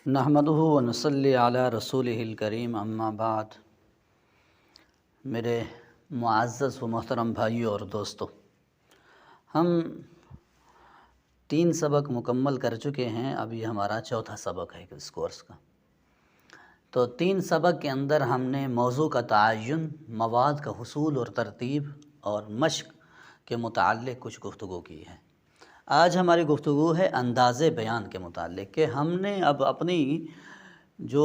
نحمدہ و نصلی علی رسولہ الکریم اما بعد۔ میرے معزز و محترم بھائیوں اور دوستو، ہم 3 سبق مکمل کر چکے ہیں، اب یہ ہمارا چوتھا سبق ہے اس کورس کا۔ تو 3 سبق کے اندر ہم نے موضوع کا تعین، مواد کا حصول اور ترتیب اور مشق کے متعلق کچھ گفتگو کی ہے۔ آج ہماری گفتگو ہے انداز بیان کے متعلق، کہ ہم نے اب اپنی جو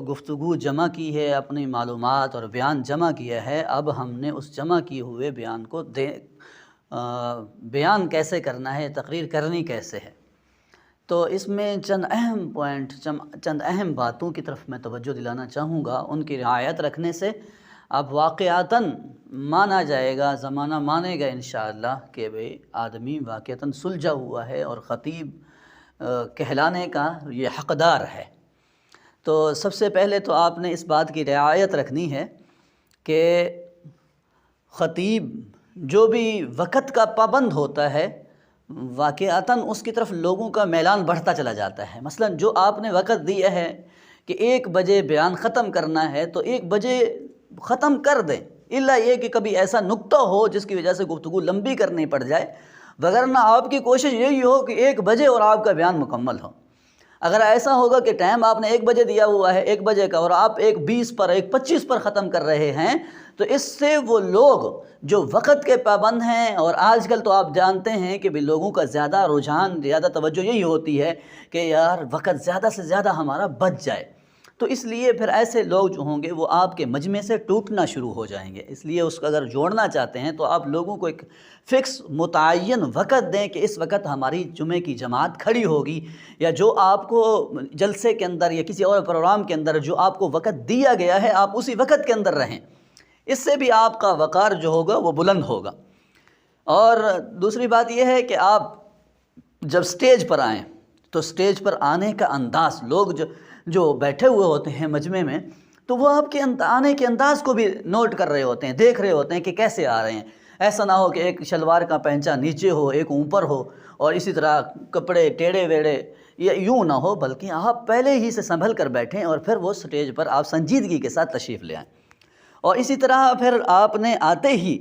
گفتگو جمع کی ہے، اپنی معلومات اور بیان جمع کیا ہے، اب ہم نے اس جمع کیے ہوئے بیان کو بیان کیسے کرنا ہے، تقریر کرنی کیسے ہے۔ تو اس میں چند اہم پوائنٹ، چند اہم باتوں کی طرف میں توجہ دلانا چاہوں گا۔ ان کی رعایت رکھنے سے اب واقعتاً مانا جائے گا، زمانہ مانے گا انشاءاللہ کہ بھئی آدمی واقعتاً سلجھا ہوا ہے اور خطیب کہلانے کا یہ حقدار ہے۔ تو سب سے پہلے تو آپ نے اس بات کی رعایت رکھنی ہے کہ خطیب جو بھی وقت کا پابند ہوتا ہے، واقعتاً اس کی طرف لوگوں کا میلان بڑھتا چلا جاتا ہے۔ مثلاً جو آپ نے وقت دیا ہے کہ 1 بجے بیان ختم کرنا ہے، تو 1 بجے ختم کر دیں، الا یہ کہ کبھی ایسا نکتہ ہو جس کی وجہ سے گفتگو لمبی کرنی پڑ جائے، وگرنہ آپ کی کوشش یہی ہو کہ 1 بجے اور آپ کا بیان مکمل ہو۔ اگر ایسا ہوگا کہ ٹائم آپ نے 1 بجے دیا ہوا ہے، 1 بجے کا، اور آپ 1:20 پر 1:25 پر ختم کر رہے ہیں، تو اس سے وہ لوگ جو وقت کے پابند ہیں، اور آج کل تو آپ جانتے ہیں کہ بھی لوگوں کا زیادہ رجحان، زیادہ توجہ یہی ہوتی ہے کہ یار وقت زیادہ سے زیادہ ہمارا بچ جائے، تو اس لیے پھر ایسے لوگ جو ہوں گے وہ آپ کے مجمع سے ٹوٹنا شروع ہو جائیں گے۔ اس لیے اس کو اگر جوڑنا چاہتے ہیں تو آپ لوگوں کو ایک فکس متعین وقت دیں کہ اس وقت ہماری جمعے کی جماعت کھڑی ہوگی، یا جو آپ کو جلسے کے اندر یا کسی اور پروگرام کے اندر جو آپ کو وقت دیا گیا ہے، آپ اسی وقت کے اندر رہیں۔ اس سے بھی آپ کا وقار جو ہوگا وہ بلند ہوگا۔ اور دوسری بات یہ ہے کہ آپ جب سٹیج پر آئیں تو سٹیج پر آنے کا انداز، لوگ جو بیٹھے ہوئے ہوتے ہیں مجمع میں، تو وہ آپ کے آنے کے انداز کو بھی نوٹ کر رہے ہوتے ہیں، دیکھ رہے ہوتے ہیں کہ کیسے آ رہے ہیں۔ ایسا نہ ہو کہ ایک شلوار کا پہنچا نیچے ہو، ایک اوپر ہو، اور اسی طرح کپڑے ٹیڑھے ویڑھے، یا یوں نہ ہو، بلکہ آپ پہلے ہی سے سنبھل کر بیٹھیں اور پھر وہ سٹیج پر آپ سنجیدگی کے ساتھ تشریف لے آئیں۔ اور اسی طرح پھر آپ نے آتے ہی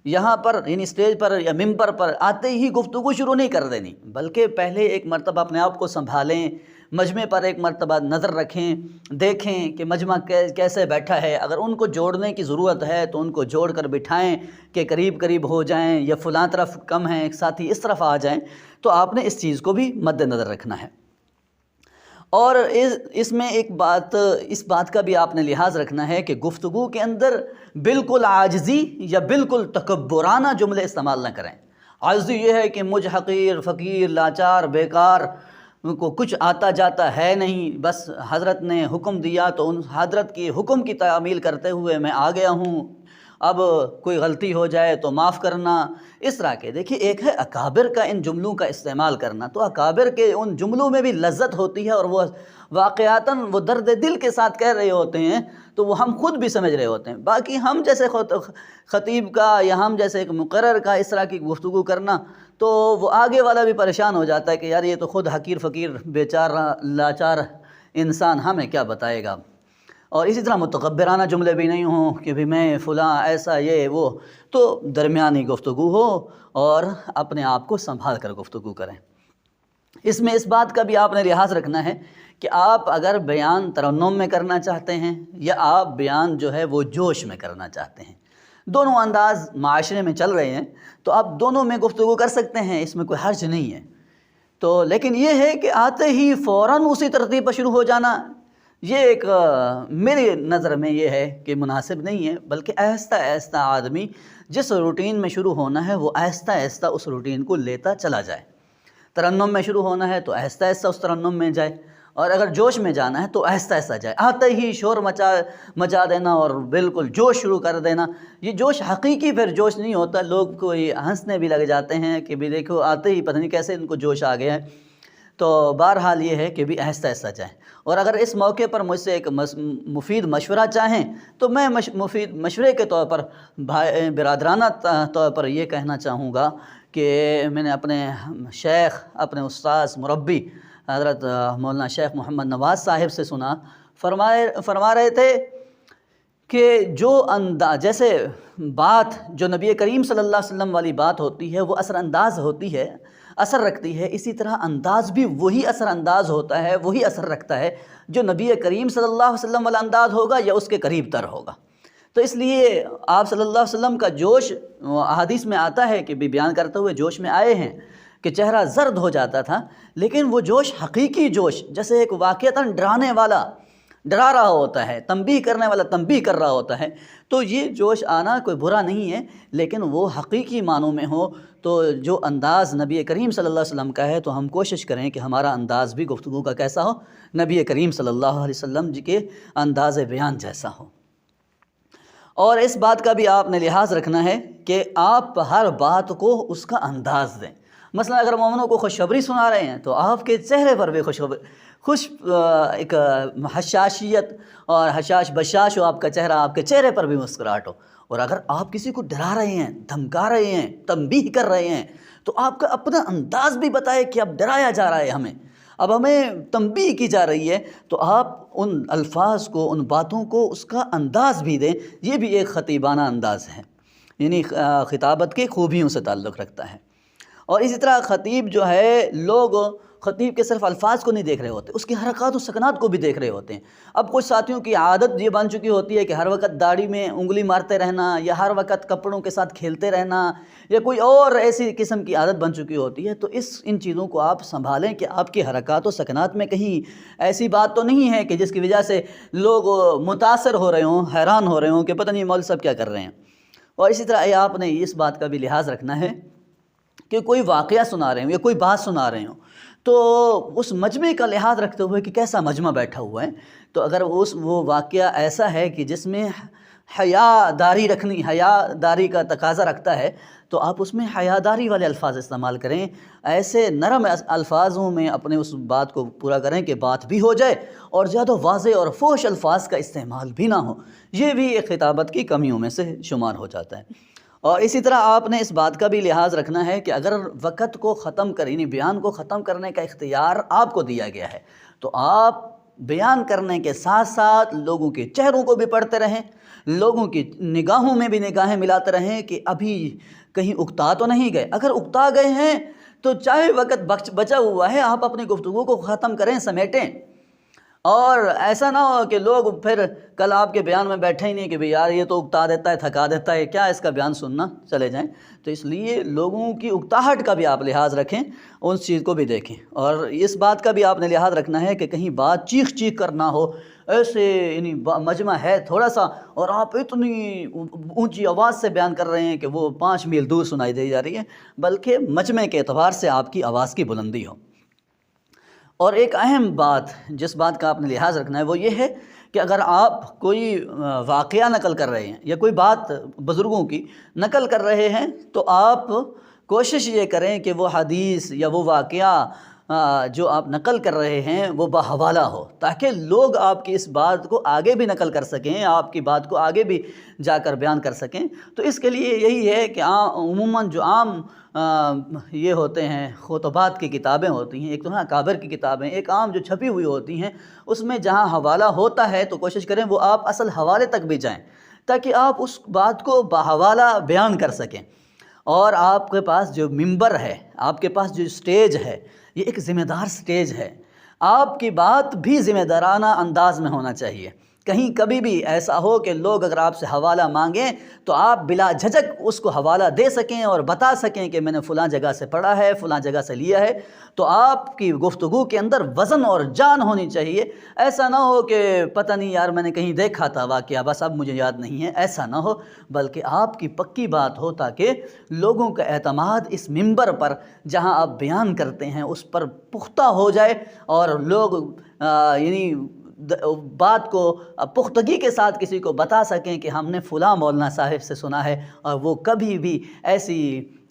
یہاں پر، یعنی سٹیج پر یا ممبر پر آتے ہی گفتگو شروع نہیں کر دینی، بلکہ پہلے ایک مرتبہ اپنے آپ کو سنبھالیں، مجمع پر ایک مرتبہ نظر رکھیں، دیکھیں کہ مجمع کیسے بیٹھا ہے۔ اگر ان کو جوڑنے کی ضرورت ہے تو ان کو جوڑ کر بٹھائیں کہ قریب قریب ہو جائیں، یا فلاں طرف کم ہیں ایک ساتھی اس طرف آ جائیں، تو آپ نے اس چیز کو بھی مد نظر رکھنا ہے۔ اور اس میں اس بات کا بھی آپ نے لحاظ رکھنا ہے کہ گفتگو کے اندر بالکل عاجزی یا بالکل تکبرانہ جملے استعمال نہ کریں۔ عاجزی یہ ہے کہ مجھ حقیر، فقیر، لاچار، بیکار کو کچھ آتا جاتا ہے نہیں، بس حضرت نے حکم دیا تو ان حضرت کی حکم کی تعمیل کرتے ہوئے میں آ گیا ہوں، اب کوئی غلطی ہو جائے تو معاف کرنا، اس طرح کے۔ دیکھیے، ایک ہے اکابر کا ان جملوں کا استعمال کرنا، تو اکابر کے ان جملوں میں بھی لذت ہوتی ہے، اور وہ واقعتاً وہ درد دل کے ساتھ کہہ رہے ہوتے ہیں، تو وہ ہم خود بھی سمجھ رہے ہوتے ہیں۔ باقی ہم جیسے خطیب کا یا ہم جیسے ایک مقرر کا اس طرح کی گفتگو کرنا، تو وہ آگے والا بھی پریشان ہو جاتا ہے کہ یار یہ تو خود حقیر، فقیر، بیچارہ، لاچار انسان ہمیں کیا بتائے گا۔ اور اسی طرح متکبرانہ جملے بھی نہیں ہوں کہ بھی میں فلاں ایسا یہ وہ، تو درمیانی گفتگو ہو اور اپنے آپ کو سنبھال کر گفتگو کریں۔ اس میں اس بات کا بھی آپ نے لحاظ رکھنا ہے کہ آپ اگر بیان ترنم میں کرنا چاہتے ہیں، یا آپ بیان جو ہے وہ جوش میں کرنا چاہتے ہیں، دونوں انداز معاشرے میں چل رہے ہیں، تو آپ دونوں میں گفتگو کر سکتے ہیں، اس میں کوئی حرج نہیں ہے۔ تو لیکن یہ ہے کہ آتے ہی فوراً اسی ترتیب پر شروع ہو جانا، یہ ایک میری نظر میں یہ ہے کہ مناسب نہیں ہے، بلکہ آہستہ آہستہ آدمی جس روٹین میں شروع ہونا ہے وہ آہستہ آہستہ اس روٹین کو لیتا چلا جائے۔ ترنم میں شروع ہونا ہے تو آہستہ آہستہ اس ترنم میں جائے، اور اگر جوش میں جانا ہے تو آہستہ آہستہ جائے۔ آتے ہی شور مچا دینا اور بالکل جوش شروع کر دینا، یہ جوش حقیقی پھر جوش نہیں ہوتا۔ لوگ کو یہ ہنسنے بھی لگ جاتے ہیں کہ بھی دیکھو آتے ہی پتہ نہیں کیسے ان کو جوش آ گیا ہے۔ تو بہرحال یہ ہے کہ بھی آہستہ آہستہ جائیں۔ اور اگر اس موقع پر مجھ سے ایک مفید مشورہ چاہیں تو میں مفید مشورے کے طور پر، برادرانہ طور پر یہ کہنا چاہوں گا کہ میں نے اپنے شیخ، اپنے استاذ، مربی حضرت مولانا شیخ محمد نواز صاحب سے سنا، فرما رہے تھے کہ جو جیسے بات جو نبی کریم صلی اللہ علیہ وسلم والی بات ہوتی ہے وہ اثر انداز ہوتی ہے، اثر رکھتی ہے، اسی طرح انداز بھی وہی اثر انداز ہوتا ہے، وہی اثر رکھتا ہے جو نبی کریم صلی اللہ علیہ وسلم والا انداز ہوگا یا اس کے قریب تر ہوگا۔ تو اس لیے آپ صلی اللہ علیہ وسلم کا جوش احادیث میں آتا ہے کہ بھی بیان کرتے ہوئے جوش میں آئے ہیں کہ چہرہ زرد ہو جاتا تھا، لیکن وہ جوش حقیقی جوش، جیسے ایک واقعتاً ڈرانے والا ڈرا رہا ہوتا ہے، تنبیہ کرنے والا تنبیہ کر رہا ہوتا ہے، تو یہ جوش آنا کوئی برا نہیں ہے، لیکن وہ حقیقی معنوں میں ہو۔ تو جو انداز نبی کریم صلی اللہ علیہ وسلم کا ہے تو ہم کوشش کریں کہ ہمارا انداز بھی گفتگو کا کیسا ہو، نبی کریم صلی اللہ علیہ وسلم جی کے انداز بیان جیسا ہو۔ اور اس بات کا بھی آپ نے لحاظ رکھنا ہے کہ آپ ہر بات کو اس کا انداز دیں۔ مثلا اگر مومنوں کو خوشخبری سنا رہے ہیں تو آپ کے چہرے پر بھی ایک حشاشیت اور حشاش بشاش ہو آپ کا چہرہ، آپ کے چہرے پر بھی مسکراہٹ ہو۔ اور اگر آپ کسی کو ڈرا رہے ہیں، دھمکا رہے ہیں، تنبیہ کر رہے ہیں تو آپ کا اپنا انداز بھی بتائے کہ اب ڈرایا جا رہا ہے ہمیں، اب ہمیں تنبیہ کی جا رہی ہے، تو آپ ان الفاظ کو، ان باتوں کو اس کا انداز بھی دیں۔ یہ بھی ایک خطیبانہ انداز ہے، یعنی خطابت کی خوبیوں سے تعلق رکھتا ہے۔ اور اسی طرح خطیب جو ہے، لوگ خطیب کے صرف الفاظ کو نہیں دیکھ رہے ہوتے، اس کی حرکات و سکنات کو بھی دیکھ رہے ہوتے ہیں۔ اب کچھ ساتھیوں کی عادت یہ بن چکی ہوتی ہے کہ ہر وقت داڑھی میں انگلی مارتے رہنا، یا ہر وقت کپڑوں کے ساتھ کھیلتے رہنا، یا کوئی اور ایسی قسم کی عادت بن چکی ہوتی ہے۔ تو ان چیزوں کو آپ سنبھالیں کہ آپ کی حرکات و سکنات میں کہیں ایسی بات تو نہیں ہے کہ جس کی وجہ سے لوگ متاثر ہو رہے ہوں، حیران ہو رہے ہوں کہ پتہ نہیں مولوی صاحب کیا کر رہے ہیں۔ اور اسی طرح آپ نے اس بات کا بھی لحاظ رکھنا ہے کہ کوئی واقعہ سنا رہے ہوں یا کوئی بات سنا رہے ہوں تو اس مجمع کا لحاظ رکھتے ہوئے کہ کیسا مجمع بیٹھا ہوا ہے، تو اگر وہ واقعہ ایسا ہے کہ جس میں حیا داری کا تقاضا رکھتا ہے تو آپ اس میں حیا داری والے الفاظ استعمال کریں، ایسے نرم الفاظوں میں اپنے اس بات کو پورا کریں کہ بات بھی ہو جائے اور زیادہ واضح اور فحش الفاظ کا استعمال بھی نہ ہو۔ یہ بھی ایک خطابت کی کمیوں میں سے شمار ہو جاتا ہے۔ اور اسی طرح آپ نے اس بات کا بھی لحاظ رکھنا ہے کہ اگر وقت کو ختم یعنی بیان کو ختم کرنے کا اختیار آپ کو دیا گیا ہے تو آپ بیان کرنے کے ساتھ ساتھ لوگوں کے چہروں کو بھی پڑھتے رہیں، لوگوں کی نگاہوں میں بھی نگاہیں ملاتے رہیں کہ ابھی کہیں اکتا تو نہیں گئے۔ اگر اکتا گئے ہیں تو چاہے وقت بچا ہوا ہے، آپ اپنی گفتگو کو ختم کریں، سمیٹیں، اور ایسا نہ ہو کہ لوگ پھر کل آپ کے بیان میں بیٹھے ہی نہیں کہ یار یہ تو اکتا دیتا ہے، تھکا دیتا ہے، کیا اس کا بیان سننا، چلے جائیں۔ تو اس لیے لوگوں کی اکتاہٹ کا بھی آپ لحاظ رکھیں، اس چیز کو بھی دیکھیں۔ اور اس بات کا بھی آپ نے لحاظ رکھنا ہے کہ کہیں بات چیخ کر نہ ہو، ایسے یعنی مجمع ہے تھوڑا سا اور آپ اتنی اونچی آواز سے بیان کر رہے ہیں کہ وہ 5 میل دور سنائی دی جا رہی ہے، بلکہ مجمع کے اعتبار سے آپ کی آواز کی بلندی ہو۔ اور ایک اہم بات جس بات کا آپ نے لحاظ رکھنا ہے وہ یہ ہے کہ اگر آپ کوئی واقعہ نقل کر رہے ہیں یا کوئی بات بزرگوں کی نقل کر رہے ہیں تو آپ کوشش یہ کریں کہ وہ حدیث یا وہ واقعہ جو آپ نقل کر رہے ہیں وہ باحوالہ ہو، تاکہ لوگ آپ کی اس بات کو آگے بھی نقل کر سکیں، آپ کی بات کو آگے بھی جا کر بیان کر سکیں۔ تو اس کے لیے یہی ہے کہ عموماً جو عام یہ ہوتے ہیں خطبات کی کتابیں ہوتی ہیں، ایک تو اکابر کی کتابیں، ایک عام جو چھپی ہوئی ہوتی ہیں، اس میں جہاں حوالہ ہوتا ہے تو کوشش کریں وہ آپ اصل حوالے تک بھی جائیں تاکہ آپ اس بات کو باحوالہ بیان کر سکیں۔ اور آپ کے پاس جو ممبر ہے، آپ کے پاس جو سٹیج ہے، یہ ایک ذمہ دار سٹیج ہے، آپ کی بات بھی ذمہ دارانہ انداز میں ہونا چاہیے۔ کہیں کبھی بھی ایسا ہو کہ لوگ اگر آپ سے حوالہ مانگیں تو آپ بلا جھجک اس کو حوالہ دے سکیں اور بتا سکیں کہ میں نے فلاں جگہ سے پڑھا ہے، فلاں جگہ سے لیا ہے۔ تو آپ کی گفتگو کے اندر وزن اور جان ہونی چاہیے۔ ایسا نہ ہو کہ پتہ نہیں یار میں نے کہیں دیکھا تھا واقعہ، بس اب مجھے یاد نہیں ہے، ایسا نہ ہو، بلکہ آپ کی پکی بات ہو تاکہ لوگوں کا اعتماد اس منبر پر جہاں آپ بیان کرتے ہیں اس پر پختہ ہو جائے اور لوگ یعنی بات کو پختگی کے ساتھ کسی کو بتا سکیں کہ ہم نے فلاں مولانا صاحب سے سنا ہے اور وہ کبھی بھی ایسی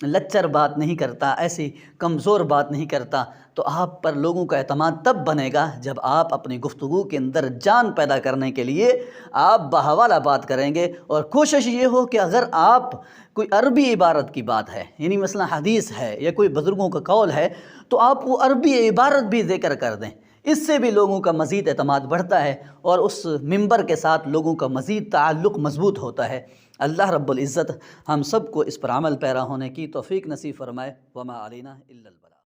لچر بات نہیں کرتا، ایسی کمزور بات نہیں کرتا، تو آپ پر لوگوں کا اعتماد تب بنے گا جب آپ اپنی گفتگو کے اندر جان پیدا کرنے کے لیے آپ بحوالہ بات کریں گے، اور کوشش یہ ہو کہ اگر آپ کوئی عربی عبارت کی بات ہے، یعنی مثلا حدیث ہے یا کوئی بزرگوں کا قول ہے، تو آپ وہ عربی عبارت بھی ذکر کر دیں، اس سے بھی لوگوں کا مزید اعتماد بڑھتا ہے اور اس منبر کے ساتھ لوگوں کا مزید تعلق مضبوط ہوتا ہے۔ اللہ رب العزت ہم سب کو اس پر عمل پیرا ہونے کی توفیق نصیب فرمائے۔ وما علینا الا البلاغ۔